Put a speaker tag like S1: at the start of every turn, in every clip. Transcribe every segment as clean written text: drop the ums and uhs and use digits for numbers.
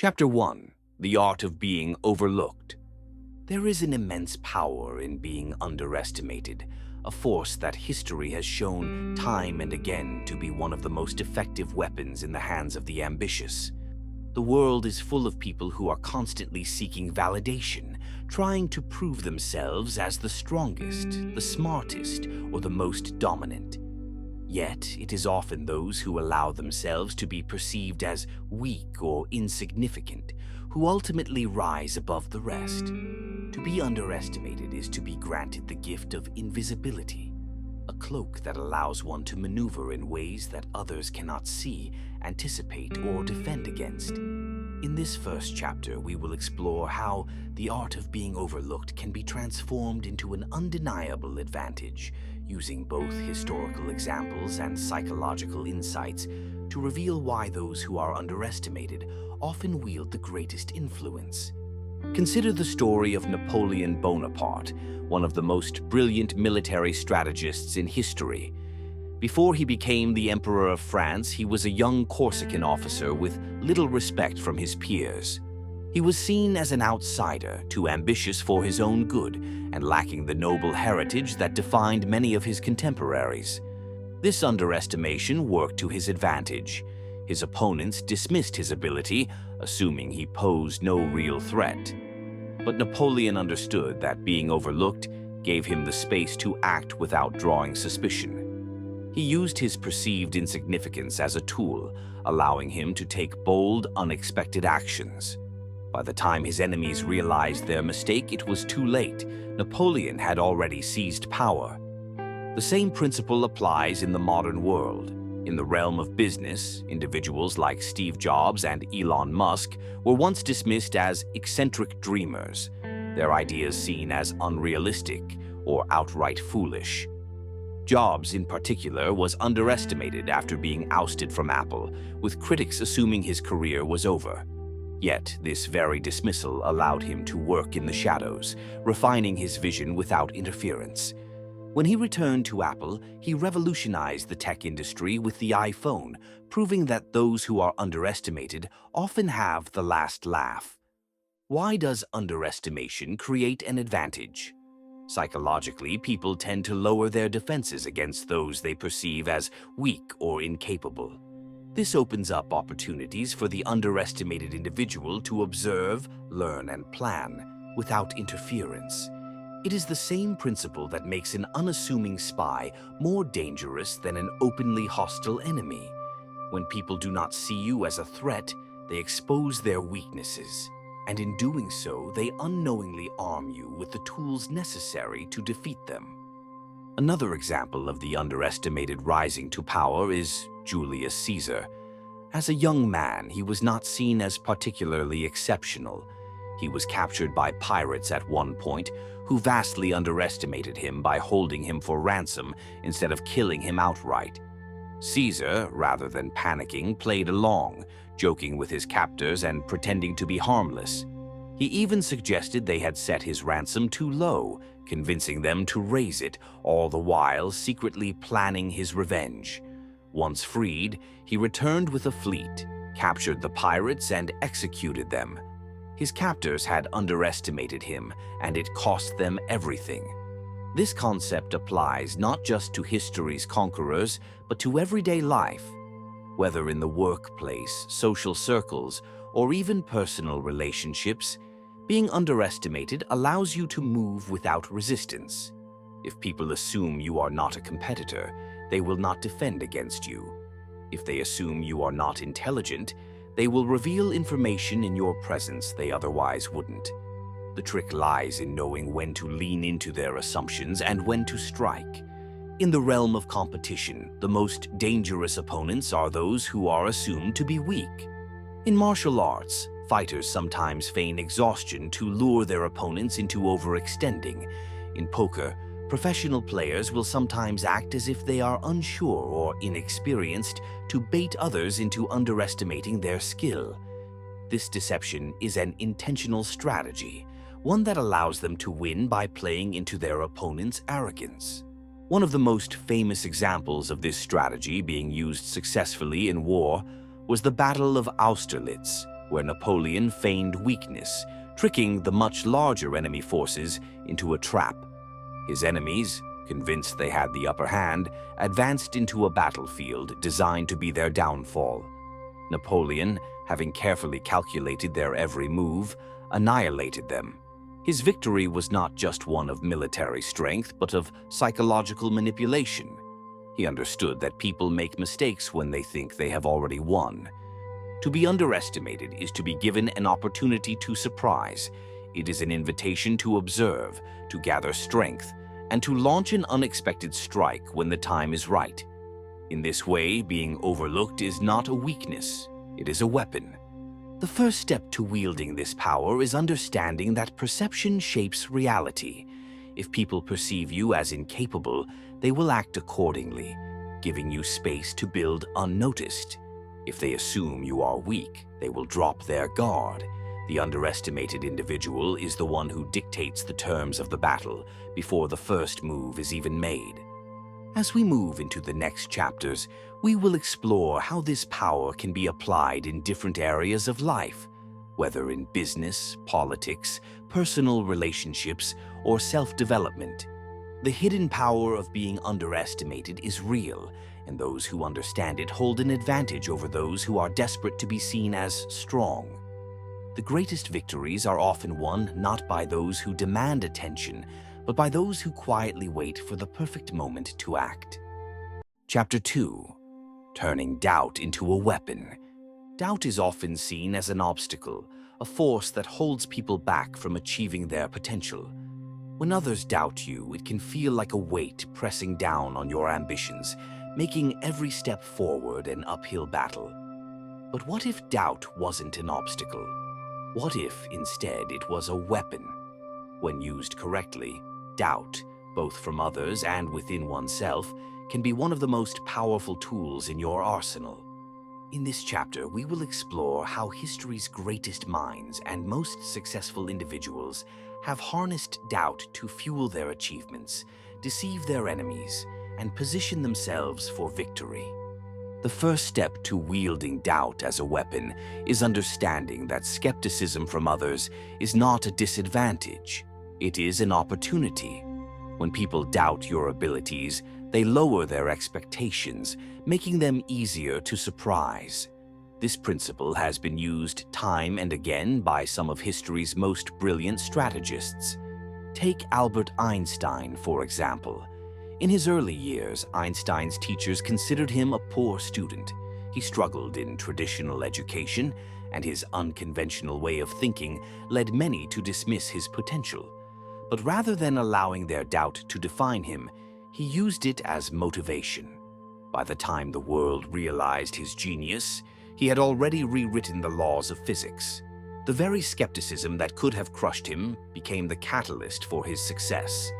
S1: Chapter 1. The Art of Being Overlooked. There is an immense power in being underestimated, a force that history has shown time and again to be one of the most effective weapons in the hands of the ambitious. The world is full of people who are constantly seeking validation, trying to prove themselves as the strongest, the smartest, or the most dominant. Yet, it is often those who allow themselves to be perceived as weak or insignificant who ultimately rise above the rest. To be underestimated is to be granted the gift of invisibility, a cloak that allows one to maneuver in ways that others cannot see, anticipate, or defend against. In this first chapter, we will explore how the art of being overlooked can be transformed into an undeniable advantage, using both historical examples and psychological insights to reveal why those who are underestimated often wield the greatest influence. Consider the story of Napoleon Bonaparte, one of the most brilliant military strategists in history. Before he became the Emperor of France, he was a young Corsican officer with little respect from his peers. He was seen as an outsider, too ambitious for his own good, and lacking the noble heritage that defined many of his contemporaries. This underestimation worked to his advantage. His opponents dismissed his ability, assuming he posed no real threat. But Napoleon understood that being overlooked gave him the space to act without drawing suspicion. He used his perceived insignificance as a tool, allowing him to take bold, unexpected actions. By the time his enemies realized their mistake, it was too late. Napoleon had already seized power. The same principle applies in the modern world. In the realm of business, individuals like Steve Jobs and Elon Musk were once dismissed as eccentric dreamers, their ideas seen as unrealistic or outright foolish. Jobs, in particular, was underestimated after being ousted from Apple, with critics assuming his career was over. Yet, this very dismissal allowed him to work in the shadows, refining his vision without interference. When he returned to Apple, he revolutionized the tech industry with the iPhone, proving that those who are underestimated often have the last laugh. Why does underestimation create an advantage? Psychologically, people tend to lower their defenses against those they perceive as weak or incapable. This opens up opportunities for the underestimated individual to observe, learn, and plan without interference. It is the same principle that makes an unassuming spy more dangerous than an openly hostile enemy. When people do not see you as a threat, they expose their weaknesses. And in doing so, they unknowingly arm you with the tools necessary to defeat them. Another example of the underestimated rising to power is Julius Caesar. As a young man, he was not seen as particularly exceptional. He was captured by pirates at one point, who vastly underestimated him by holding him for ransom instead of killing him outright. Caesar, rather than panicking, played along, joking with his captors and pretending to be harmless. He even suggested they had set his ransom too low, convincing them to raise it, all the while secretly planning his revenge. Once freed, he returned with a fleet, captured the pirates, and executed them. His captors had underestimated him, and it cost them everything. This concept applies not just to history's conquerors, but to everyday life. Whether in the workplace, social circles, or even personal relationships, being underestimated allows you to move without resistance. If people assume you are not a competitor, they will not defend against you. If they assume you are not intelligent, they will reveal information in your presence they otherwise wouldn't. The trick lies in knowing when to lean into their assumptions and when to strike. In the realm of competition, the most dangerous opponents are those who are assumed to be weak. In martial arts, fighters sometimes feign exhaustion to lure their opponents into overextending. In poker, professional players will sometimes act as if they are unsure or inexperienced to bait others into underestimating their skill. This deception is an intentional strategy, one that allows them to win by playing into their opponent's arrogance. One of the most famous examples of this strategy being used successfully in war was the Battle of Austerlitz, where Napoleon feigned weakness, tricking the much larger enemy forces into a trap. His enemies, convinced they had the upper hand, advanced into a battlefield designed to be their downfall. Napoleon, having carefully calculated their every move, annihilated them. His victory was not just one of military strength, but of psychological manipulation. He understood that people make mistakes when they think they have already won. To be underestimated is to be given an opportunity to surprise. It is an invitation to observe, to gather strength, and to launch an unexpected strike when the time is right. In this way, being overlooked is not a weakness, it is a weapon. The first step to wielding this power is understanding that perception shapes reality. If people perceive you as incapable, they will act accordingly, giving you space to build unnoticed. If they assume you are weak, they will drop their guard. The underestimated individual is the one who dictates the terms of the battle before the first move is even made. As we move into the next chapters, we will explore how this power can be applied in different areas of life, whether in business, politics, personal relationships, or self-development. The hidden power of being underestimated is real, and those who understand it hold an advantage over those who are desperate to be seen as strong. The greatest victories are often won not by those who demand attention, but by those who quietly wait for the perfect moment to act. Chapter 2. Turning doubt into a weapon. Doubt is often seen as an obstacle, a force that holds people back from achieving their potential. When others doubt you, it can feel like a weight pressing down on your ambitions, making every step forward an uphill battle. But what if doubt wasn't an obstacle? What if, instead, it was a weapon? When used correctly, doubt, both from others and within oneself, can be one of the most powerful tools in your arsenal. In this chapter, we will explore how history's greatest minds and most successful individuals have harnessed doubt to fuel their achievements, deceive their enemies, and position themselves for victory. The first step to wielding doubt as a weapon is understanding that skepticism from others is not a disadvantage. It is an opportunity. When people doubt your abilities, they lower their expectations, making them easier to surprise. This principle has been used time and again by some of history's most brilliant strategists. Take Albert Einstein, for example. In his early years, Einstein's teachers considered him a poor student. He struggled in traditional education, and his unconventional way of thinking led many to dismiss his potential. But rather than allowing their doubt to define him, he used it as motivation. By the time the world realized his genius, he had already rewritten the laws of physics. The very skepticism that could have crushed him became the catalyst for his success.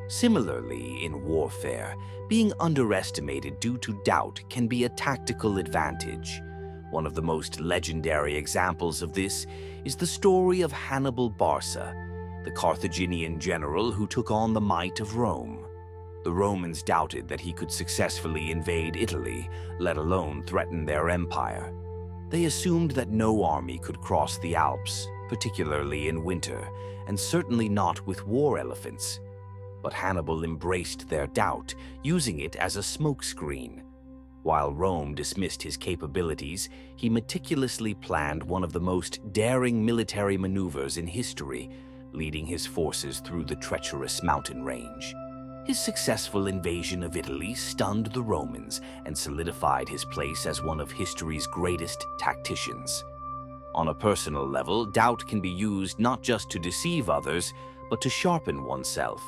S1: Similarly, in warfare, being underestimated due to doubt can be a tactical advantage. One of the most legendary examples of this is the story of Hannibal Barca, the Carthaginian general who took on the might of Rome. The Romans doubted that he could successfully invade Italy, let alone threaten their empire. They assumed that no army could cross the Alps, particularly in winter, and certainly not with war elephants. But Hannibal embraced their doubt, using it as a smokescreen. While Rome dismissed his capabilities, he meticulously planned one of the most daring military maneuvers in history, leading his forces through the treacherous mountain range. His successful invasion of Italy stunned the Romans and solidified his place as one of history's greatest tacticians. On a personal level, doubt can be used not just to deceive others, but to sharpen oneself.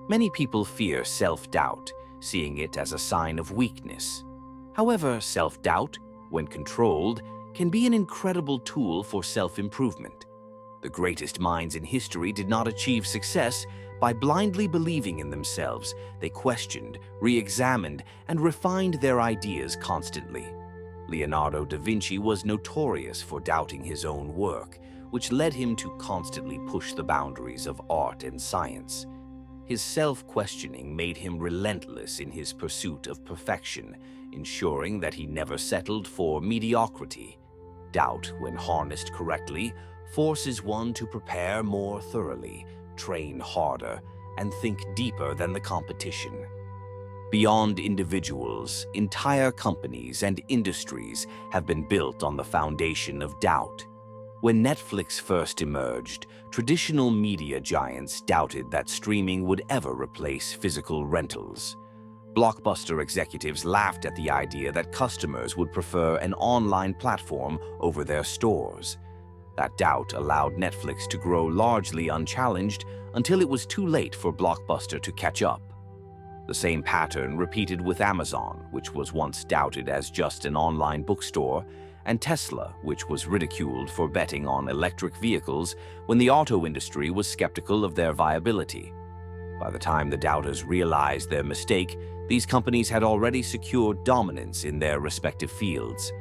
S1: Many people fear self-doubt, seeing it as a sign of weakness. However, self-doubt, when controlled, can be an incredible tool for self-improvement. The greatest minds in history did not achieve success by blindly believing in themselves. They questioned, re-examined, and refined their ideas constantly. Leonardo da Vinci was notorious for doubting his own work, which led him to constantly push the boundaries of art and science. His self-questioning made him relentless in his pursuit of perfection, ensuring that he never settled for mediocrity. Doubt, when harnessed correctly, forces one to prepare more thoroughly, train harder, and think deeper than the competition. Beyond individuals, entire companies and industries have been built on the foundation of doubt. When Netflix first emerged, traditional media giants doubted that streaming would ever replace physical rentals. Blockbuster executives laughed at the idea that customers would prefer an online platform over their stores. That doubt allowed Netflix to grow largely unchallenged until it was too late for Blockbuster to catch up. The same pattern repeated with Amazon, which was once doubted as just an online bookstore, and Tesla, which was ridiculed for betting on electric vehicles when the auto industry was skeptical of their viability. By the time the doubters realized their mistake, these companies had already secured dominance in their respective fields.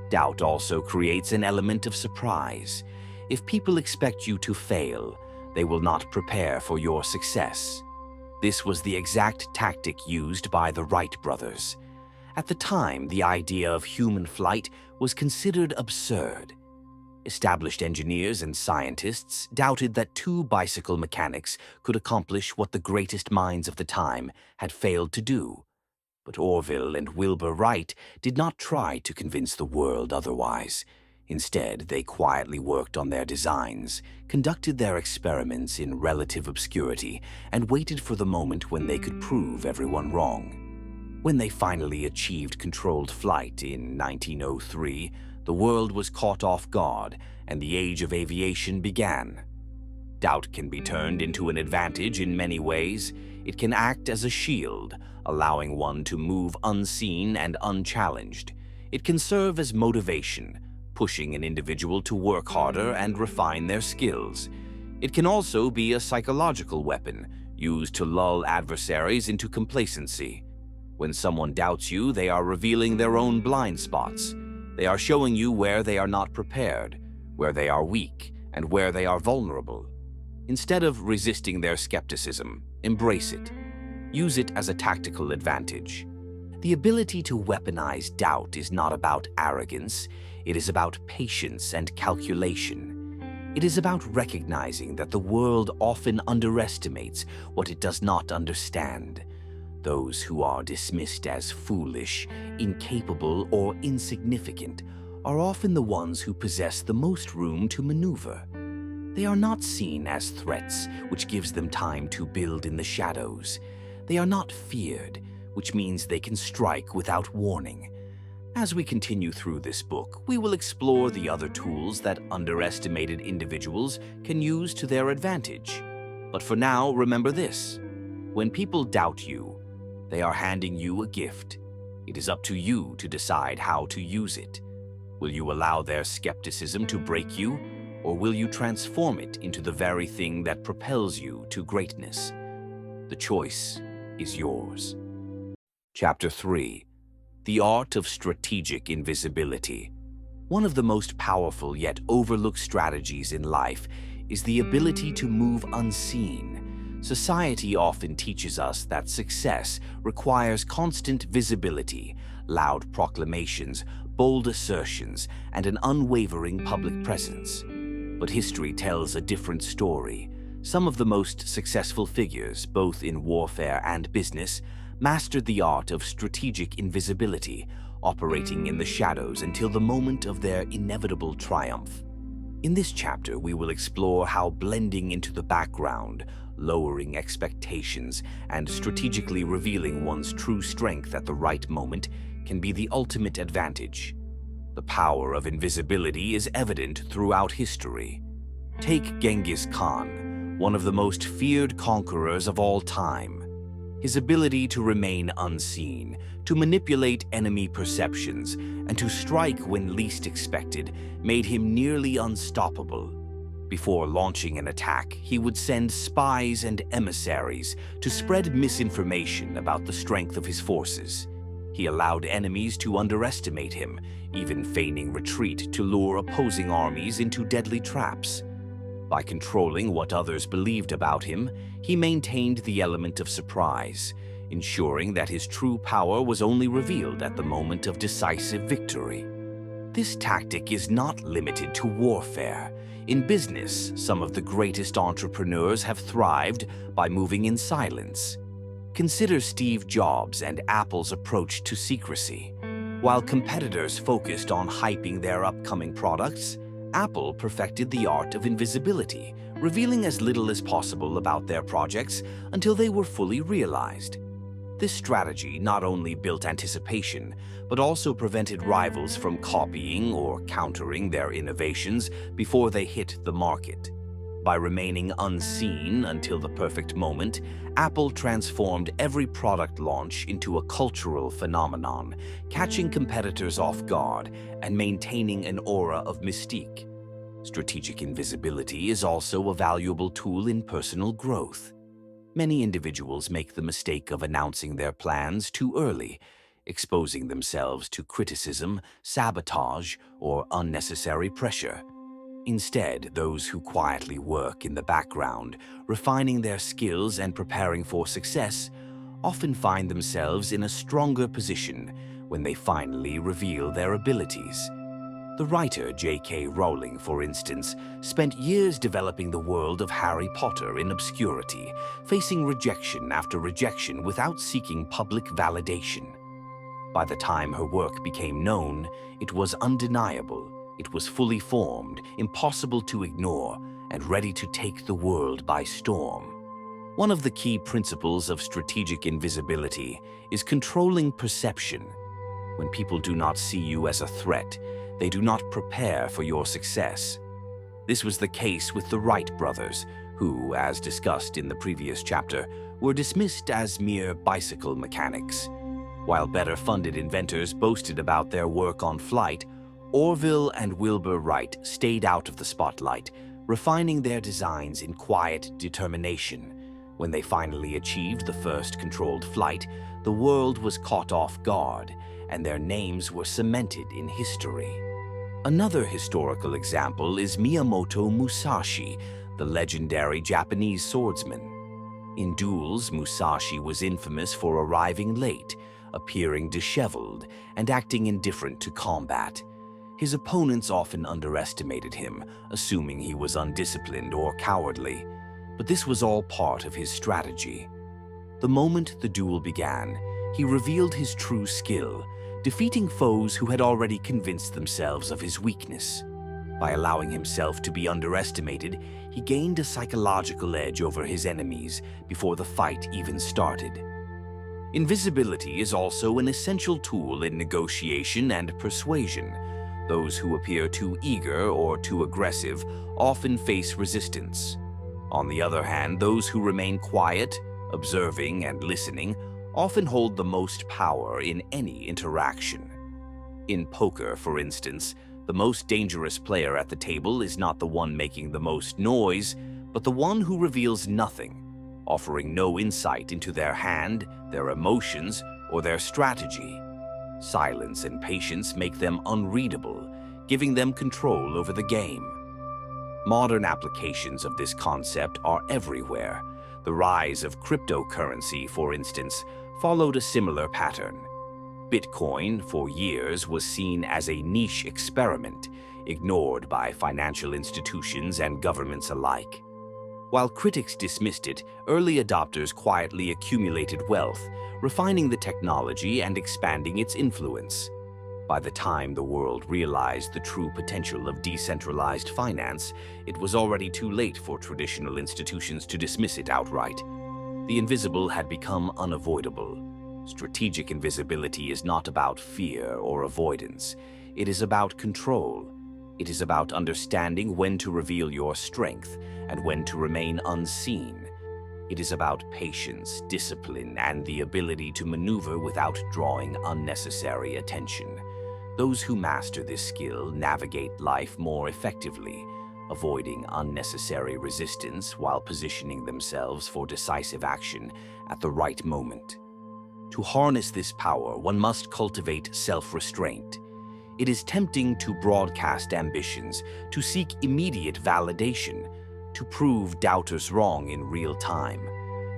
S1: Doubt also creates an element of surprise. If people expect you to fail, they will not prepare for your success. This was the exact tactic used by the Wright brothers. At the time, the idea of human flight was considered absurd. Established engineers and scientists doubted that two bicycle mechanics could accomplish what the greatest minds of the time had failed to do. But Orville and Wilbur Wright did not try to convince the world otherwise. Instead, they quietly worked on their designs, conducted their experiments in relative obscurity, and waited for the moment when they could prove everyone wrong. When they finally achieved controlled flight in 1903, the world was caught off guard, and the age of aviation began. Doubt can be turned into an advantage in many ways. It can act as a shield, allowing one to move unseen and unchallenged. It can serve as motivation, pushing an individual to work harder and refine their skills. It can also be a psychological weapon, used to lull adversaries into complacency. When someone doubts you, they are revealing their own blind spots. They are showing you where they are not prepared, where they are weak, and where they are vulnerable. Instead of resisting their skepticism, embrace it. Use it as a tactical advantage. The ability to weaponize doubt is not about arrogance. It is about patience and calculation. It is about recognizing that the world often underestimates what it does not understand. Those who are dismissed as foolish, incapable, or insignificant are often the ones who possess the most room to maneuver. They are not seen as threats, which gives them time to build in the shadows. They are not feared, which means they can strike without warning. As we continue through this book, we will explore the other tools that underestimated individuals can use to their advantage. But for now, remember this: when people doubt you, they are handing you a gift. It is up to you to decide how to use it. Will you allow their skepticism to break you, or will you transform it into the very thing that propels you to greatness? The choice is yours. Chapter 3. The Art of Strategic Invisibility. One of the most powerful yet overlooked strategies in life is the ability to move unseen. Society often teaches us that success requires constant visibility, loud proclamations, bold assertions, and an unwavering public presence. But history tells a different story. Some of the most successful figures, both in warfare and business, mastered the art of strategic invisibility, operating in the shadows until the moment of their inevitable triumph. In this chapter, we will explore how blending into the background, lowering expectations, and strategically revealing one's true strength at the right moment can be the ultimate advantage. The power of invisibility is evident throughout history. Take Genghis Khan, one of the most feared conquerors of all time. His ability to remain unseen, to manipulate enemy perceptions, and to strike when least expected made him nearly unstoppable. Before launching an attack, he would send spies and emissaries to spread misinformation about the strength of his forces. He allowed enemies to underestimate him, even feigning retreat to lure opposing armies into deadly traps. By controlling what others believed about him, he maintained the element of surprise, ensuring that his true power was only revealed at the moment of decisive victory. This tactic is not limited to warfare. In business, some of the greatest entrepreneurs have thrived by moving in silence. Consider Steve Jobs and Apple's approach to secrecy. While competitors focused on hyping their upcoming products, Apple perfected the art of invisibility, revealing as little as possible about their projects until they were fully realized. This strategy not only built anticipation, but also prevented rivals from copying or countering their innovations before they hit the market. By remaining unseen until the perfect moment, Apple transformed every product launch into a cultural phenomenon, catching competitors off guard and maintaining an aura of mystique. Strategic invisibility is also a valuable tool in personal growth. Many individuals make the mistake of announcing their plans too early, exposing themselves to criticism, sabotage, or unnecessary pressure. Instead, those who quietly work in the background, refining their skills and preparing for success, often find themselves in a stronger position when they finally reveal their abilities. The writer J.K. Rowling, for instance, spent years developing the world of Harry Potter in obscurity, facing rejection after rejection without seeking public validation. By the time her work became known, it was undeniable. It was fully formed, impossible to ignore, and ready to take the world by storm. One of the key principles of strategic invisibility is controlling perception. When people do not see you as a threat, they do not prepare for your success. This was the case with the Wright brothers, who, as discussed in the previous chapter, were dismissed as mere bicycle mechanics. While better-funded inventors boasted about their work on flight, Orville and Wilbur Wright stayed out of the spotlight, refining their designs in quiet determination. When they finally achieved the first controlled flight, the world was caught off guard, and their names were cemented in history. Another historical example is Miyamoto Musashi, the legendary Japanese swordsman. In duels, Musashi was infamous for arriving late, appearing disheveled, and acting indifferent to combat. His opponents often underestimated him, assuming he was undisciplined or cowardly. But this was all part of his strategy. The moment the duel began, he revealed his true skill, defeating foes who had already convinced themselves of his weakness. By allowing himself to be underestimated, he gained a psychological edge over his enemies before the fight even started. Invisibility is also an essential tool in negotiation and persuasion. Those who appear too eager or too aggressive often face resistance. On the other hand, those who remain quiet, observing, and listening often hold the most power in any interaction. In poker, for instance, the most dangerous player at the table is not the one making the most noise, but the one who reveals nothing, offering no insight into their hand, their emotions, or their strategy. Silence and patience make them unreadable, giving them control over the game. Modern applications of this concept are everywhere. The rise of cryptocurrency, for instance, followed a similar pattern. Bitcoin, for years, was seen as a niche experiment, ignored by financial institutions and governments alike. While critics dismissed it, early adopters quietly accumulated wealth, refining the technology and expanding its influence. By the time the world realized the true potential of decentralized finance, it was already too late for traditional institutions to dismiss it outright. The invisible had become unavoidable. Strategic invisibility is not about fear or avoidance. It is about control. It is about understanding when to reveal your strength and when to remain unseen. It is about patience, discipline, and the ability to maneuver without drawing unnecessary attention. Those who master this skill navigate life more effectively, avoiding unnecessary resistance while positioning themselves for decisive action at the right moment. To harness this power, one must cultivate self-restraint. It is tempting to broadcast ambitions, to seek immediate validation, to prove doubters wrong in real time.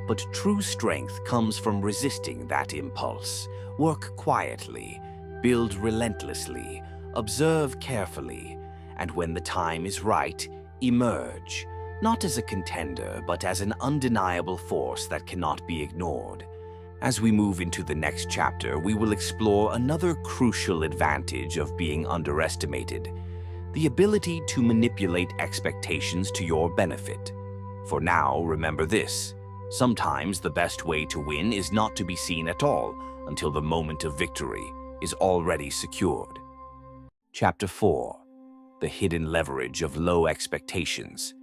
S1: But true strength comes from resisting that impulse. Work quietly, build relentlessly, Observe carefully, and when the time is right, emerge, not as a contender, but as an undeniable force that cannot be ignored. As we move into the next chapter, we will explore another crucial advantage of being underestimated: the ability to manipulate expectations to your benefit. For now, remember this: sometimes the best way to win is not to be seen at all until the moment of victory is already secured. Chapter 4: The Hidden Leverage of Low Expectations.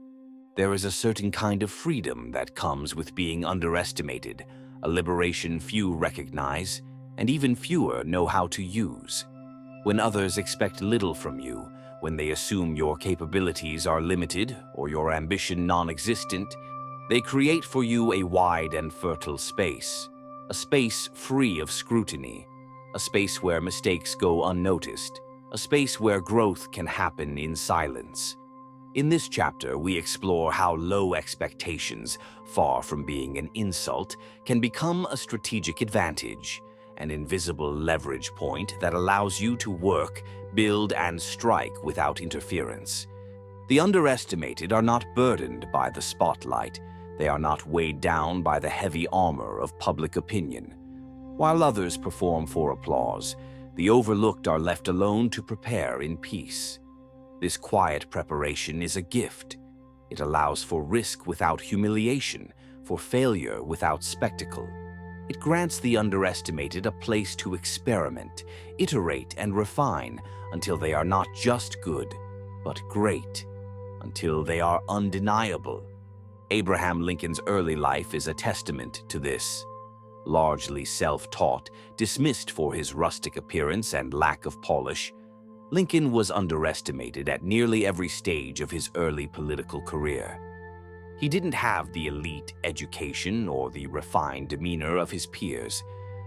S1: There is a certain kind of freedom that comes with being underestimated, a liberation few recognize, and even fewer know how to use. When others expect little from you, when they assume your capabilities are limited or your ambition non-existent, they create for you a wide and fertile space, a space free of scrutiny, a space where mistakes go unnoticed, a space where growth can happen in silence. In this chapter, we explore how low expectations, far from being an insult, can become a strategic advantage, an invisible leverage point that allows you to work, build, and strike without interference. The underestimated are not burdened by the spotlight. They are not weighed down by the heavy armor of public opinion. While others perform for applause, the overlooked are left alone to prepare in peace. This quiet preparation is a gift. It allows for risk without humiliation, for failure without spectacle. It grants the underestimated a place to experiment, iterate, and refine until they are not just good, but great, until they are undeniable. Abraham Lincoln's early life is a testament to this. Largely self-taught, dismissed for his rustic appearance and lack of polish, Lincoln was underestimated at nearly every stage of his early political career. He didn't have the elite education or the refined demeanor of his peers,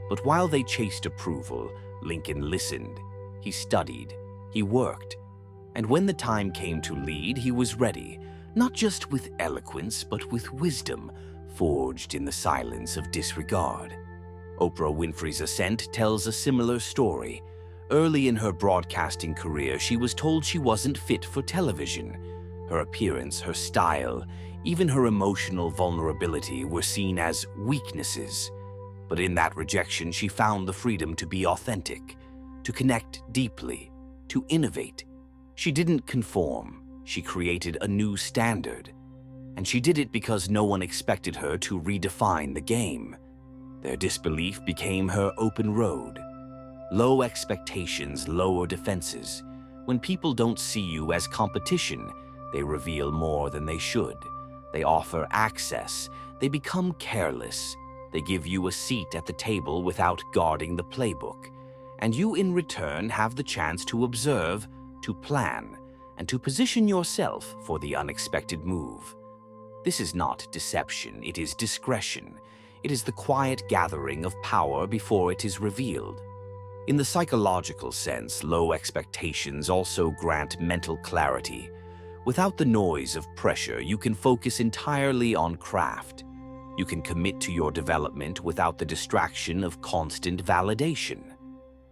S1: but while they chased approval, Lincoln listened, he studied, he worked, and when the time came to lead, he was ready, not just with eloquence, but with wisdom, forged in the silence of disregard. Oprah Winfrey's ascent tells a similar story. Early in her broadcasting career, she was told she wasn't fit for television. Her appearance, her style, even her emotional vulnerability were seen as weaknesses. But in that rejection, she found the freedom to be authentic, to connect deeply, to innovate. She didn't conform. She created a new standard. And she did it because no one expected her to redefine the game. Their disbelief became her open road. Low expectations lower defenses. When people don't see you as competition, they reveal more than they should. They offer access. They become careless. They give you a seat at the table without guarding the playbook. And you, in return, have the chance to observe, to plan, and to position yourself for the unexpected move. This is not deception, it is discretion. It is the quiet gathering of power before it is revealed. In the psychological sense, low expectations also grant mental clarity. Without the noise of pressure, you can focus entirely on craft. You can commit to your development without the distraction of constant validation.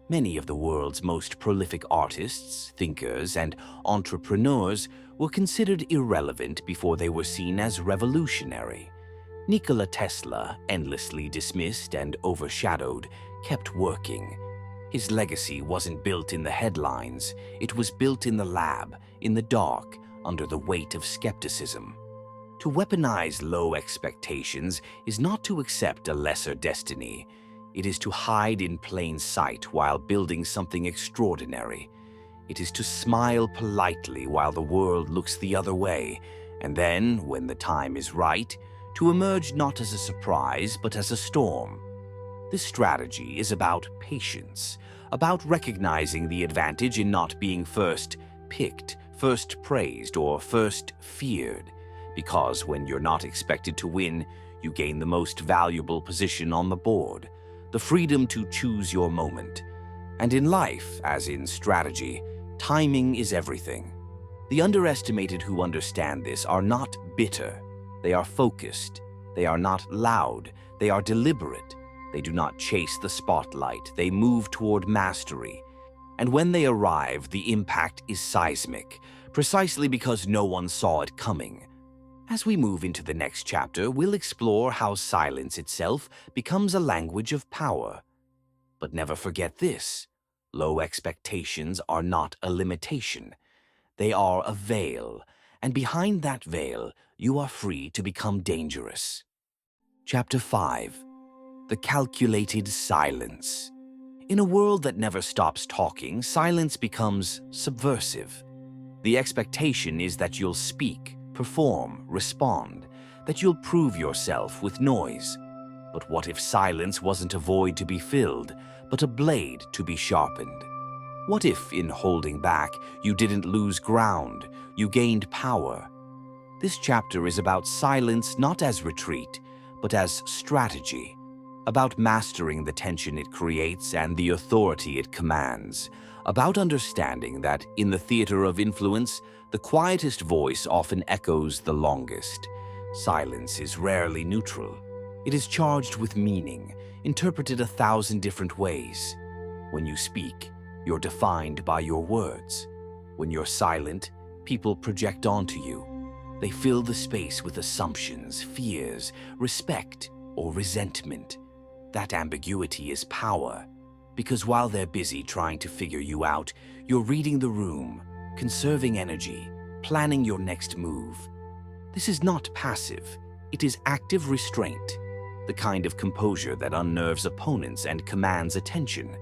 S1: Many of the world's most prolific artists, thinkers, and entrepreneurs were considered irrelevant before they were seen as revolutionary. Nikola Tesla, endlessly dismissed and overshadowed, kept working. His legacy wasn't built in the headlines, it was built in the lab, in the dark, under the weight of skepticism. To weaponize low expectations is not to accept a lesser destiny. It is to hide in plain sight while building something extraordinary. It is to smile politely while the world looks the other way, and then, when the time is right, to emerge not as a surprise but as a storm. This strategy is about patience, about recognizing the advantage in not being first picked, first praised, or first feared. Because when you're not expected to win, you gain the most valuable position on the board, the freedom to choose your moment. And in life, as in strategy, timing is everything. The underestimated who understand this are not bitter. They are focused. They are not loud. They are deliberate. They do not chase the spotlight. They move toward mastery. And when they arrive, the impact is seismic, precisely because no one saw it coming. As we move into the next chapter, we'll explore how silence itself becomes a language of power. But never forget this: low expectations are not a limitation. They are a veil, and behind that veil, you are free to become dangerous. Chapter 5. The Calculated Silence. In a world that never stops talking, silence becomes subversive. The expectation is that you'll speak, perform, respond, that you'll prove yourself with noise. But what if silence wasn't a void to be filled, but a blade to be sharpened? What if, in holding back, you didn't lose ground, you gained power? This chapter is about silence not as retreat, but as strategy, about mastering the tension it creates and the authority it commands, about understanding that, in the theater of influence, the quietest voice often echoes the longest. Silence is rarely neutral. It is charged with meaning, interpreted 1,000 different ways. When you speak, you're defined by your words. When you're silent, people project onto you. They fill the space with assumptions, fears, respect, or resentment. That ambiguity is power, because while they're busy trying to figure you out, you're reading the room, conserving energy, planning your next move. This is not passive. It is active restraint, the kind of composure that unnerves opponents and commands attention.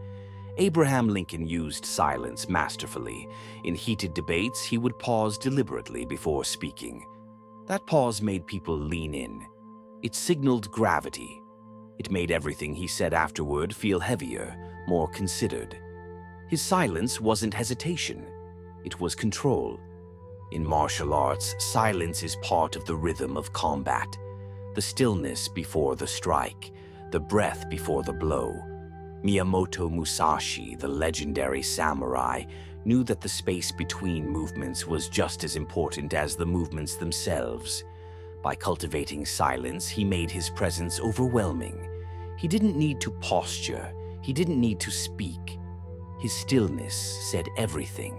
S1: Abraham Lincoln used silence masterfully. In heated debates, he would pause deliberately before speaking. That pause made people lean in. It signaled gravity. It made everything he said afterward feel heavier, more considered. His silence wasn't hesitation. It was control. In martial arts, silence is part of the rhythm of combat. The stillness before the strike, the breath before the blow. Miyamoto Musashi, the legendary samurai, knew that the space between movements was just as important as the movements themselves. By cultivating silence, he made his presence overwhelming. He didn't need to posture. He didn't need to speak. His stillness said everything.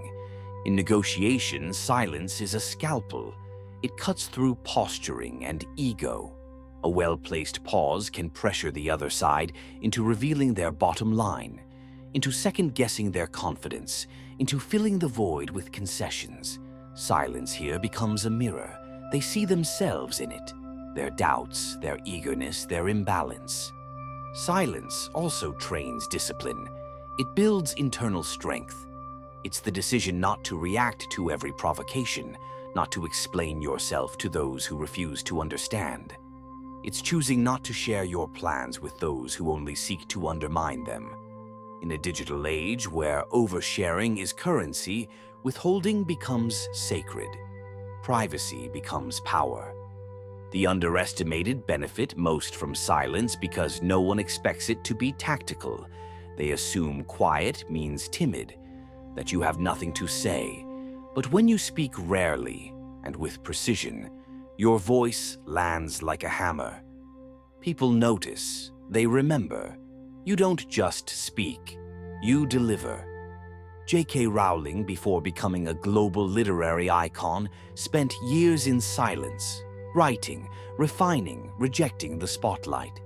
S1: In negotiation, silence is a scalpel. It cuts through posturing and ego. A well-placed pause can pressure the other side into revealing their bottom line, into second-guessing their confidence, into filling the void with concessions. Silence here becomes a mirror. They see themselves in it, their doubts, their eagerness, their imbalance. Silence also trains discipline. It builds internal strength. It's the decision not to react to every provocation, not to explain yourself to those who refuse to understand. It's choosing not to share your plans with those who only seek to undermine them. In a digital age where oversharing is currency, withholding becomes sacred. Privacy becomes power. The underestimated benefit most from silence because no one expects it to be tactical. They assume quiet means timid, that you have nothing to say. But when you speak rarely and with precision, your voice lands like a hammer. People notice, they remember. You don't just speak, you deliver. J.K. Rowling, before becoming a global literary icon, spent years in silence, writing, refining, rejecting the spotlight.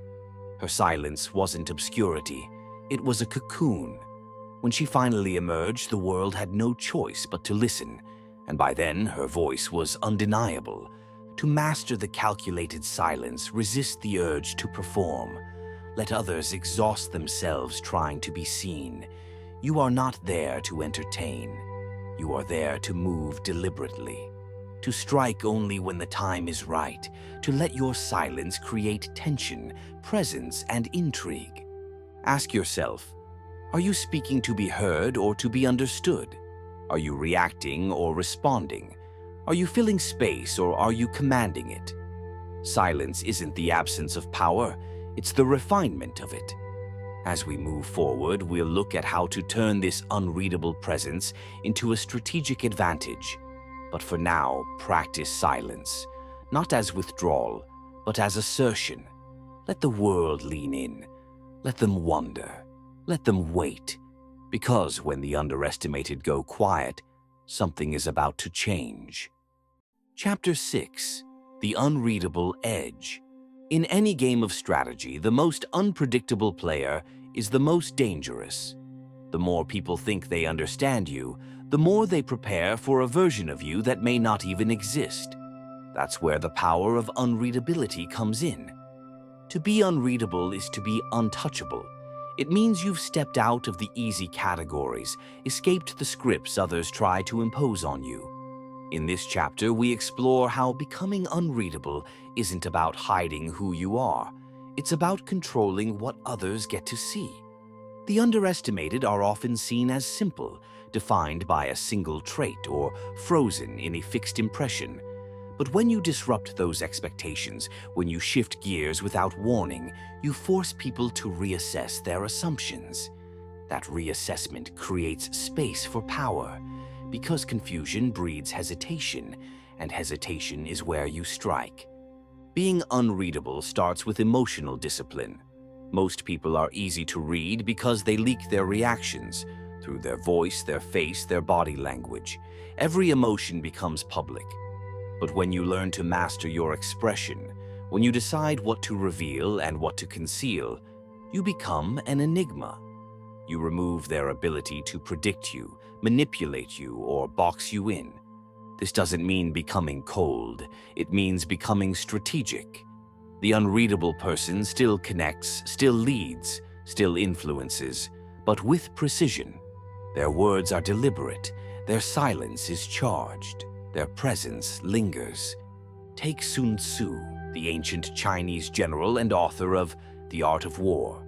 S1: Her silence wasn't obscurity, it was a cocoon. When she finally emerged, the world had no choice but to listen, and by then her voice was undeniable. To master the calculated silence, resist the urge to perform. Let others exhaust themselves trying to be seen. You are not there to entertain. You are there to move deliberately, to strike only when the time is right, to let your silence create tension, presence, and intrigue. Ask yourself, are you speaking to be heard or to be understood? Are you reacting or responding? Are you filling space or are you commanding it? Silence isn't the absence of power, it's the refinement of it. As we move forward, we'll look at how to turn this unreadable presence into a strategic advantage. But for now, practice silence, not as withdrawal, but as assertion. Let the world lean in. Let them wonder. Let them wait. Because when the underestimated go quiet, something is about to change. Chapter 6: The Unreadable Edge. In any game of strategy, the most unpredictable player is the most dangerous. The more people think they understand you, the more they prepare for a version of you that may not even exist. That's where the power of unreadability comes in. To be unreadable is to be untouchable. It means you've stepped out of the easy categories, escaped the scripts others try to impose on you. In this chapter, we explore how becoming unreadable isn't about hiding who you are. It's about controlling what others get to see. The underestimated are often seen as simple, defined by a single trait, or frozen in a fixed impression. But when you disrupt those expectations, when you shift gears without warning, you force people to reassess their assumptions. That reassessment creates space for power, because confusion breeds hesitation, and hesitation is where you strike. Being unreadable starts with emotional discipline. Most people are easy to read because they leak their reactions through their voice, their face, their body language. Every emotion becomes public. But when you learn to master your expression, when you decide what to reveal and what to conceal, you become an enigma. You remove their ability to predict you, manipulate you, or box you in. This doesn't mean becoming cold. It means becoming strategic. The unreadable person still connects, still leads, still influences, but with precision. Their words are deliberate. Their silence is charged. Their presence lingers. Take Sun Tzu, the ancient Chinese general and author of The Art of War.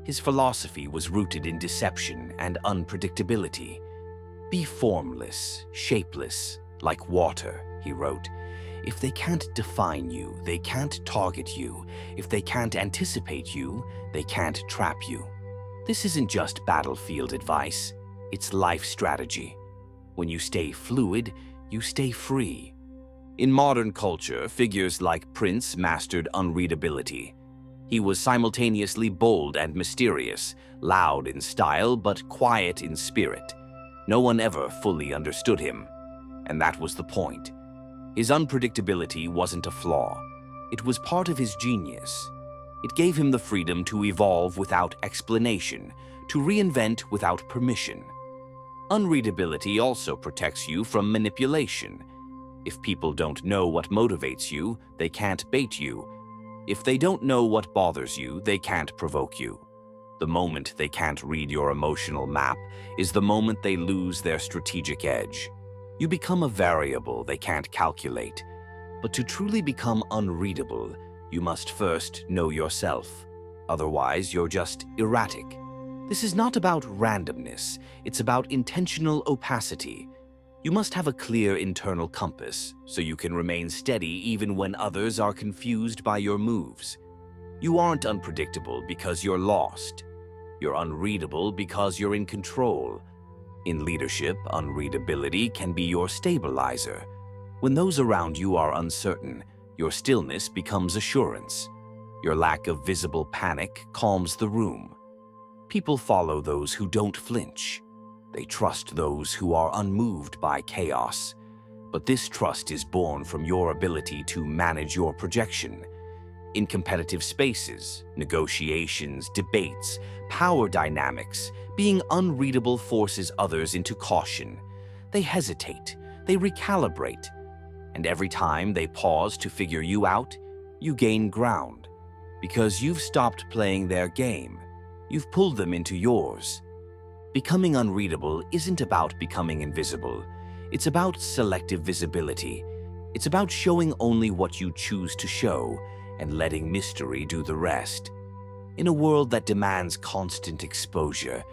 S1: His philosophy was rooted in deception and unpredictability. Be formless, shapeless, like water, he wrote. If they can't define you, they can't target you. If they can't anticipate you, they can't trap you. This isn't just battlefield advice, it's life strategy. When you stay fluid, you stay free. In modern culture, figures like Prince mastered unreadability. He was simultaneously bold and mysterious, loud in style but quiet in spirit. No one ever fully understood him, and that was the point. His unpredictability wasn't a flaw. It was part of his genius. It gave him the freedom to evolve without explanation, to reinvent without permission. Unreadability also protects you from manipulation. If people don't know what motivates you, they can't bait you. If they don't know what bothers you, they can't provoke you. The moment they can't read your emotional map is the moment they lose their strategic edge. You become a variable they can't calculate. But to truly become unreadable, you must first know yourself. Otherwise, you're just erratic. This is not about randomness, it's about intentional opacity. You must have a clear internal compass, so you can remain steady even when others are confused by your moves. You aren't unpredictable because you're lost. You're unreadable because you're in control. In leadership, unreadability can be your stabilizer. When those around you are uncertain, your stillness becomes assurance. Your lack of visible panic calms the room. People follow those who don't flinch. They trust those who are unmoved by chaos. But this trust is born from your ability to manage your projection. In competitive spaces, negotiations, debates, power dynamics, being unreadable forces others into caution. They hesitate, they recalibrate, and every time they pause to figure you out, you gain ground. Because you've stopped playing their game, you've pulled them into yours. Becoming unreadable isn't about becoming invisible. It's about selective visibility. It's about showing only what you choose to show and letting mystery do the rest. In a world that demands constant exposure,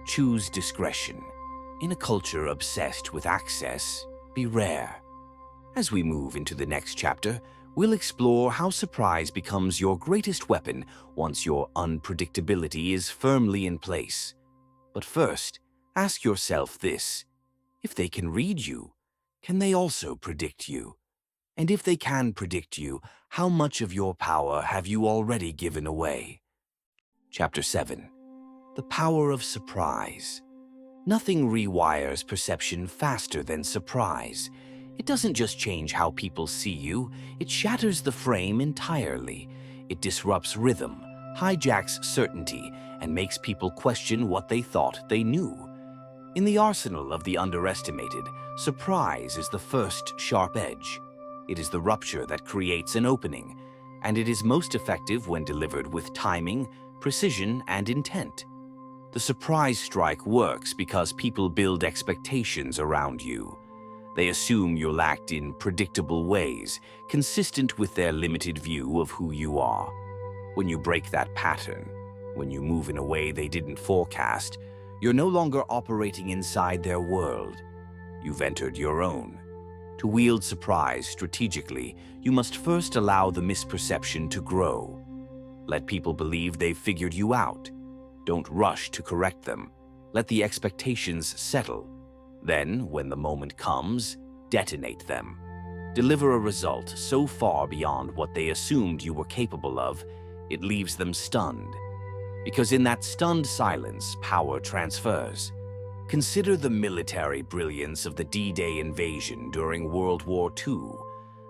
S1: choose discretion. In a culture obsessed with access, be rare. As we move into the next chapter, we'll explore how surprise becomes your greatest weapon once your unpredictability is firmly in place. But first, ask yourself this: if they can read you, can they also predict you? And if they can predict you, how much of your power have you already given away? Chapter 7: The Power of Surprise. Nothing rewires perception faster than surprise. It doesn't just change how people see you, it shatters the frame entirely. It disrupts rhythm, hijacks certainty, and makes people question what they thought they knew. In the arsenal of the underestimated, surprise is the first sharp edge. It is the rupture that creates an opening, and it is most effective when delivered with timing, precision, and intent. The surprise strike works because people build expectations around you. They assume you'll act in predictable ways, consistent with their limited view of who you are. When you break that pattern, when you move in a way they didn't forecast, you're no longer operating inside their world. You've entered your own. To wield surprise strategically, you must first allow the misperception to grow. Let people believe they've figured you out. Don't rush to correct them. Let the expectations settle. Then, when the moment comes, detonate them. Deliver a result so far beyond what they assumed you were capable of, it leaves them stunned. Because in that stunned silence, power transfers. Consider the military brilliance of the D-Day invasion during World War II.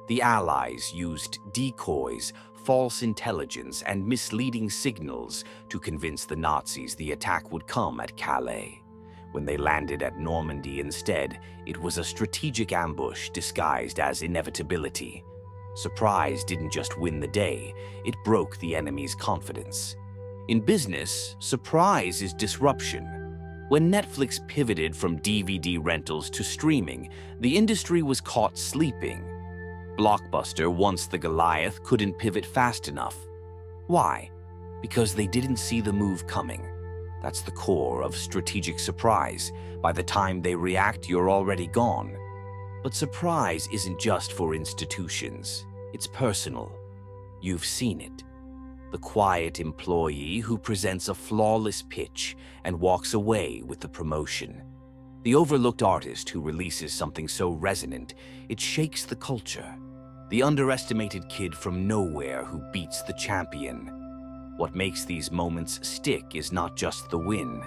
S1: The Allies used decoys, false intelligence, and misleading signals to convince the Nazis the attack would come at Calais. When they landed at Normandy instead, it was a strategic ambush disguised as inevitability. Surprise didn't just win the day, it broke the enemy's confidence. In business, surprise is disruption. When Netflix pivoted from DVD rentals to streaming, the industry was caught sleeping. Blockbuster, once the Goliath, couldn't pivot fast enough. Why? Because they didn't see the move coming. That's the core of strategic surprise. By the time they react, you're already gone. But surprise isn't just for institutions. It's personal. You've seen it. The quiet employee who presents a flawless pitch and walks away with the promotion. The overlooked artist who releases something so resonant, it shakes the culture. The underestimated kid from nowhere who beats the champion. What makes these moments stick is not just the win,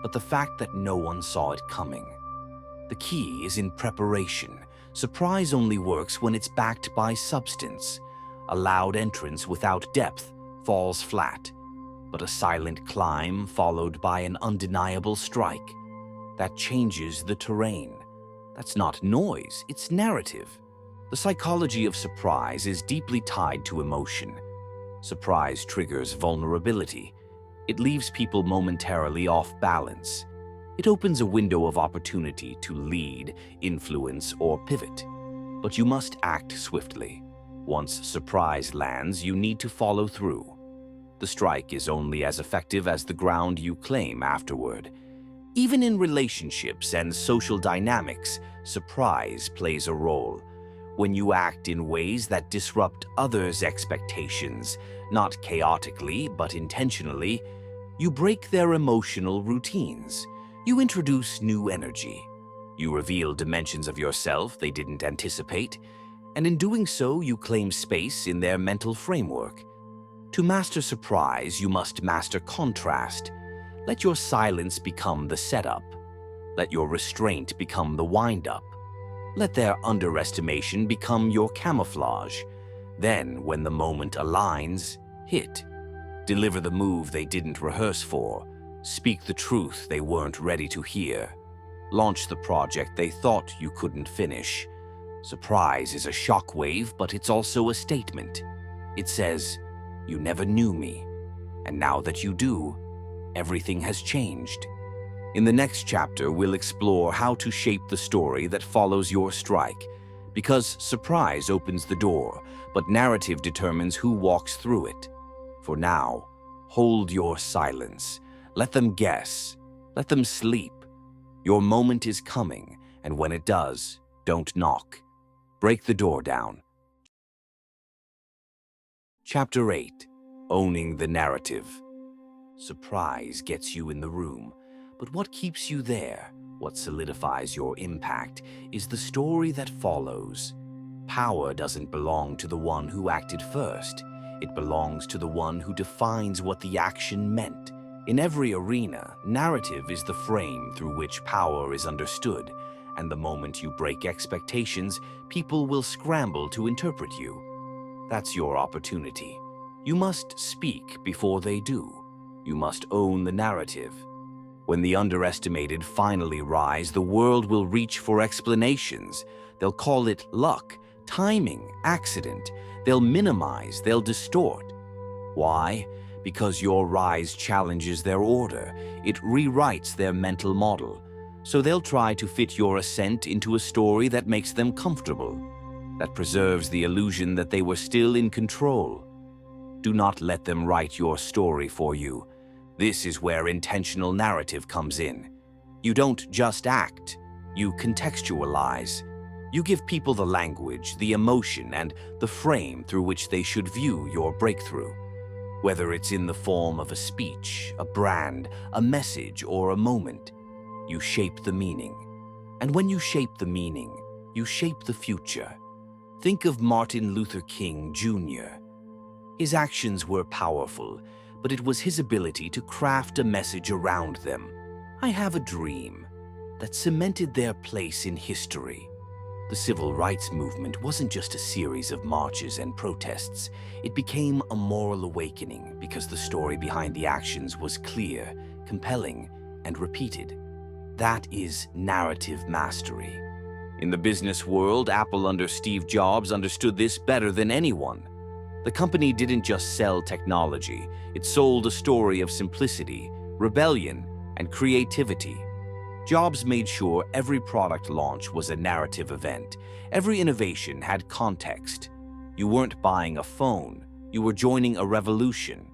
S1: but the fact that no one saw it coming. The key is in preparation. Surprise only works when it's backed by substance. A loud entrance without depth falls flat, but a silent climb followed by an undeniable strike. That changes the terrain. That's not noise, it's narrative. The psychology of surprise is deeply tied to emotion. Surprise triggers vulnerability. It leaves people momentarily off balance. It opens a window of opportunity to lead, influence, or pivot. But you must act swiftly. Once surprise lands, you need to follow through. The strike is only as effective as the ground you claim afterward. Even in relationships and social dynamics, surprise plays a role. When you act in ways that disrupt others' expectations, not chaotically but intentionally, you break their emotional routines. You introduce new energy. You reveal dimensions of yourself they didn't anticipate, and in doing so, you claim space in their mental framework. To master surprise, you must master contrast. Let your silence become the setup. Let your restraint become the wind-up. Let their underestimation become your camouflage. Then, when the moment aligns, hit. Deliver the move they didn't rehearse for. Speak the truth they weren't ready to hear. Launch the project they thought you couldn't finish. Surprise is a shockwave, but it's also a statement. It says, "You never knew me, and now that you do, everything has changed." In the next chapter, we'll explore how to shape the story that follows your strike, because surprise opens the door, but narrative determines who walks through it. For now, hold your silence. Let them guess. Let them sleep. Your moment is coming, and when it does, don't knock. Break the door down. Chapter 8. Owning the Narrative. Surprise gets you in the room, but what keeps you there, what solidifies your impact, is the story that follows. Power doesn't belong to the one who acted first. It belongs to the one who defines what the action meant. In every arena, narrative is the frame through which power is understood, and the moment you break expectations, people will scramble to interpret you. That's your opportunity. You must speak before they do. You must own the narrative. When the underestimated finally rise, the world will reach for explanations. They'll call it luck, timing, accident. They'll minimize, they'll distort. Why? Because your rise challenges their order. It rewrites their mental model. So they'll try to fit your ascent into a story that makes them comfortable, that preserves the illusion that they were still in control. Do not let them write your story for you. This is where intentional narrative comes in. You don't just act, you contextualize. You give people the language, the emotion, and the frame through which they should view your breakthrough. Whether it's in the form of a speech, a brand, a message, or a moment, you shape the meaning. And when you shape the meaning, you shape the future. Think of Martin Luther King, Jr. His actions were powerful, but it was his ability to craft a message around them. I have a dream that cemented their place in history. The civil rights movement wasn't just a series of marches and protests. It became a moral awakening because the story behind the actions was clear, compelling, and repeated. That is narrative mastery. In the business world, Apple under Steve Jobs understood this better than anyone. The company didn't just sell technology, it sold a story of simplicity, rebellion, and creativity. Jobs made sure every product launch was a narrative event. Every innovation had context. You weren't buying a phone, you were joining a revolution.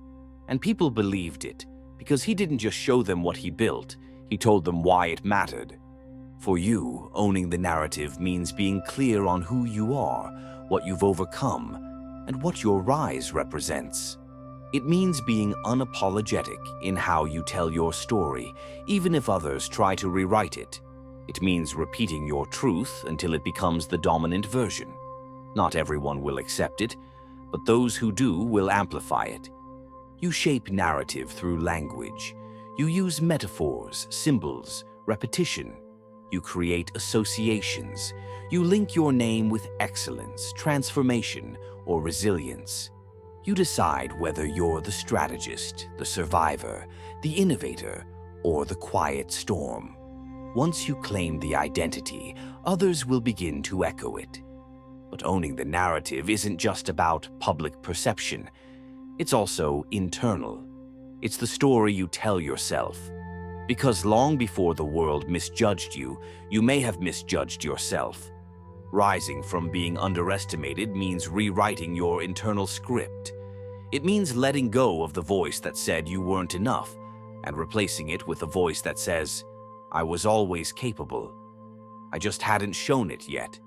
S1: And people believed it, because he didn't just show them what he built, he told them why it mattered. For you, owning the narrative means being clear on who you are, what you've overcome, and what your rise represents. It means being unapologetic in how you tell your story, even if others try to rewrite it. It means repeating your truth until it becomes the dominant version. Not everyone will accept it, but those who do will amplify it. You shape narrative through language. You use metaphors, symbols, repetition. You create associations. You link your name with excellence, transformation, or resilience. You decide whether you're the strategist, the survivor, the innovator, or the quiet storm. Once you claim the identity, others will begin to echo it. But owning the narrative isn't just about public perception. It's also internal. It's the story you tell yourself. Because long before the world misjudged you, you may have misjudged yourself. Rising from being underestimated means rewriting your internal script. It means letting go of the voice that said you weren't enough and replacing it with a voice that says, I was always capable. I just hadn't shown it yet.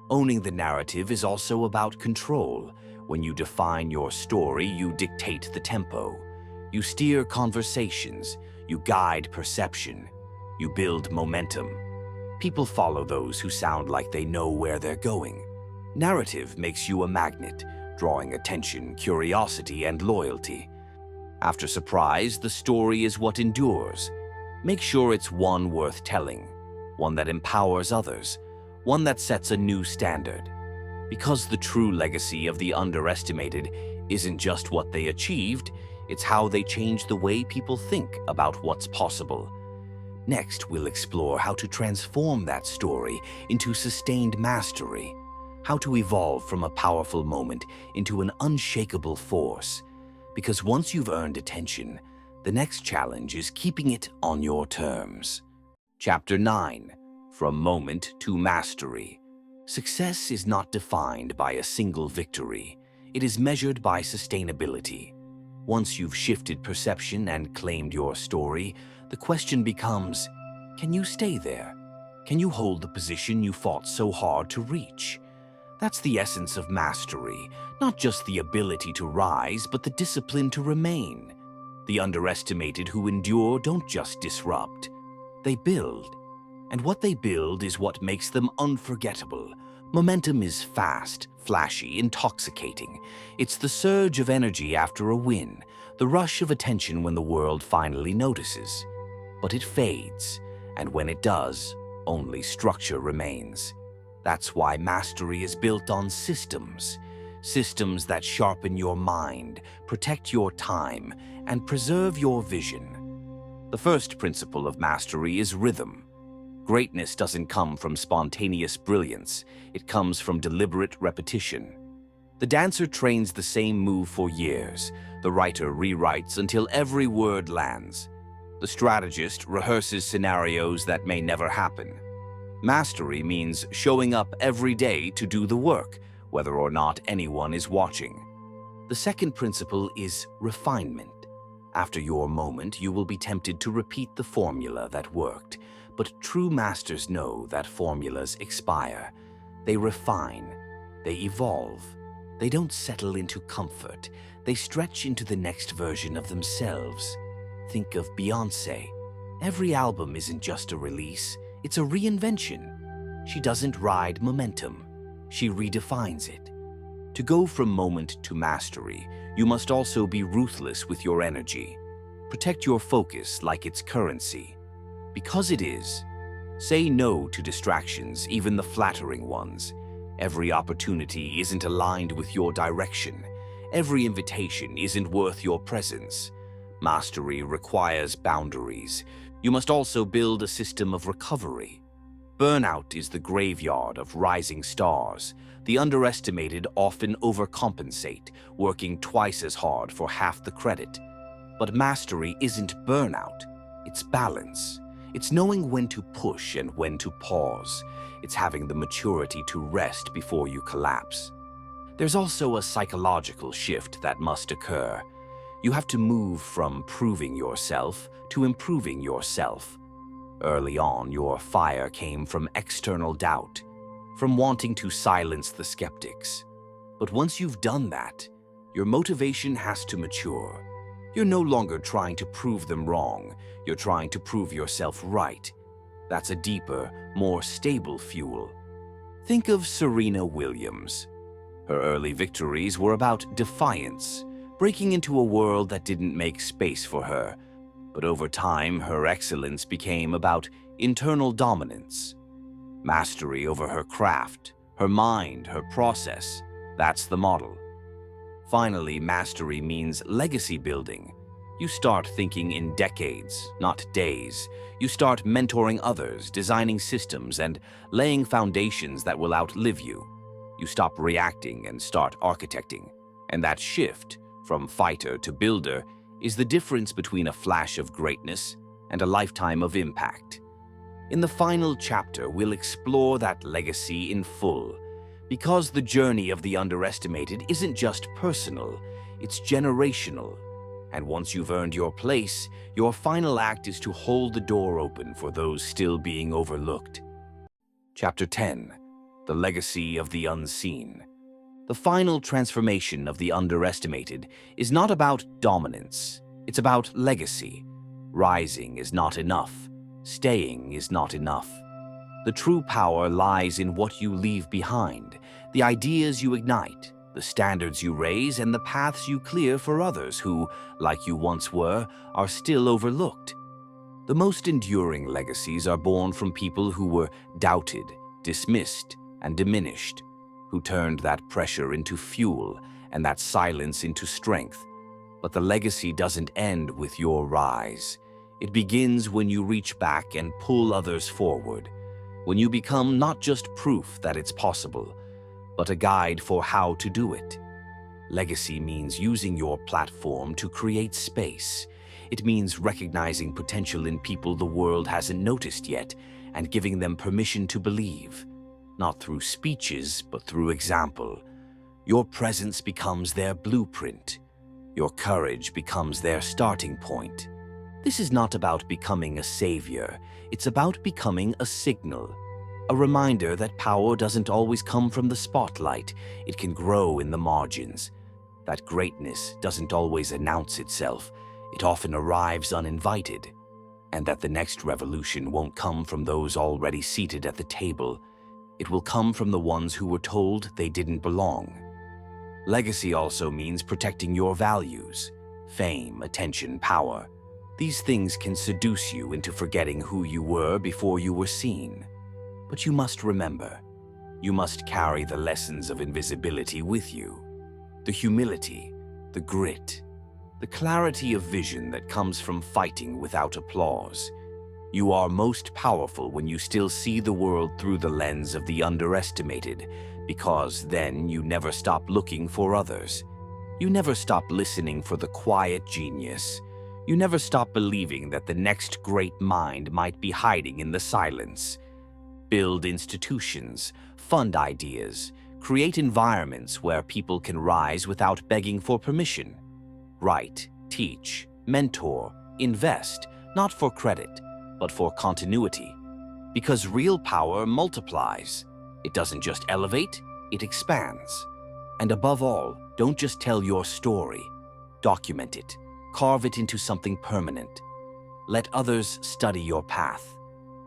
S1: Owning the narrative is also about control. When you define your story, you dictate the tempo. You steer conversations. You guide perception. You build momentum. People follow those who sound like they know where they're going. Narrative makes you a magnet, drawing attention, curiosity, and loyalty. After surprise, the story is what endures. Make sure it's one worth telling, one that empowers others, one that sets a new standard. Because the true legacy of the underestimated isn't just what they achieved, it's how they changed the way people think about what's possible. Next, we'll explore how to transform that story into sustained mastery, how to evolve from a powerful moment into an unshakable force. Because once you've earned attention, the next challenge is keeping it on your terms. Chapter 9. From Moment to Mastery. Success is not defined by a single victory. It is measured by sustainability. Once you've shifted perception and claimed your story, the question becomes, can you stay there? Can you hold the position you fought so hard to reach? That's the essence of mastery, not just the ability to rise, but the discipline to remain. The underestimated who endure don't just disrupt, they build. And what they build is what makes them unforgettable, Momentum is fast, flashy, intoxicating. It's the surge of energy after a win, the rush of attention when the world finally notices. But it fades, and when it does, only structure remains. That's why mastery is built on systems. Systems that sharpen your mind, protect your time, and preserve your vision. The first principle of mastery is rhythm. Greatness doesn't come from spontaneous brilliance, it comes from deliberate repetition. The dancer trains the same move for years. The writer rewrites until every word lands. The strategist rehearses scenarios that may never happen. Mastery means showing up every day to do the work, whether or not anyone is watching. The second principle is refinement. After your moment, you will be tempted to repeat the formula that worked, but true masters know that formulas expire. They refine, they evolve. They don't settle into comfort. They stretch into the next version of themselves. Think of Beyoncé. Every album isn't just a release, it's a reinvention. She doesn't ride momentum, she redefines it. To go from moment to mastery, you must also be ruthless with your energy. Protect your focus like it's currency. Because it is. Say no to distractions, even the flattering ones. Every opportunity isn't aligned with your direction. Every invitation isn't worth your presence. Mastery requires boundaries. You must also build a system of recovery. Burnout is the graveyard of rising stars. The underestimated often overcompensate, working twice as hard for half the credit. But mastery isn't burnout, it's balance. It's knowing when to push and when to pause. It's having the maturity to rest before you collapse. There's also a psychological shift that must occur. You have to move from proving yourself to improving yourself. Early on, your fire came from external doubt, from wanting to silence the skeptics. But once you've done that, your motivation has to mature. You're no longer trying to prove them wrong, you're trying to prove yourself right. That's a deeper, more stable fuel. Think of Serena Williams. Her early victories were about defiance, breaking into a world that didn't make space for her. But over time, her excellence became about internal dominance. Mastery over her craft, her mind, her process. That's the model. Finally, mastery means legacy building. You start thinking in decades, not days. You start mentoring others, designing systems, and laying foundations that will outlive you. You stop reacting and start architecting. And that shift, from fighter to builder, is the difference between a flash of greatness and a lifetime of impact. In the final chapter, we'll explore that legacy in full, because the journey of the underestimated isn't just personal, it's generational. And once you've earned your place, your final act is to hold the door open for those still being overlooked. Chapter 10. The Legacy of the Unseen. The final transformation of the underestimated is not about dominance, it's about legacy. Rising is not enough, staying is not enough. The true power lies in what you leave behind, the ideas you ignite, the standards you raise, and the paths you clear for others who, like you once were, are still overlooked. The most enduring legacies are born from people who were doubted, dismissed, and diminished, who turned that pressure into fuel and that silence into strength. But the legacy doesn't end with your rise. It begins when you reach back and pull others forward, when you become not just proof that it's possible, but a guide for how to do it. Legacy means using your platform to create space. It means recognizing potential in people the world hasn't noticed yet and giving them permission to believe. Not through speeches, but through example. Your presence becomes their blueprint. Your courage becomes their starting point. This is not about becoming a savior. It's about becoming a signal. A reminder that power doesn't always come from the spotlight. It can grow in the margins. That greatness doesn't always announce itself. It often arrives uninvited. And that the next revolution won't come from those already seated at the table. It will come from the ones who were told they didn't belong. Legacy also means protecting your values. Fame, attention, power. These things can seduce you into forgetting who you were before you were seen. But you must remember, you must carry the lessons of invisibility with you. The humility, the grit, the clarity of vision that comes from fighting without applause. You are most powerful when you still see the world through the lens of the underestimated, because then you never stop looking for others. You never stop listening for the quiet genius. You never stop believing that the next great mind might be hiding in the silence. Build institutions, fund ideas, create environments where people can rise without begging for permission. Write, teach, mentor, invest, not for credit, but for continuity. Because real power multiplies. It doesn't just elevate, it expands. And above all, don't just tell your story. Document it. Carve it into something permanent. Let others study your path.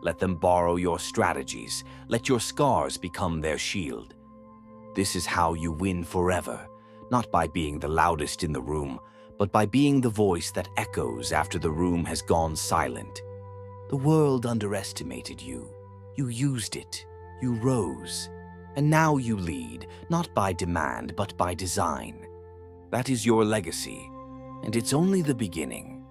S1: Let them borrow your strategies. Let your scars become their shield. This is how you win forever, not by being the loudest in the room, but by being the voice that echoes after the room has gone silent. The world underestimated you. You used it. You rose. And now you lead, not by demand, but by design. That is your legacy, and it's only the beginning.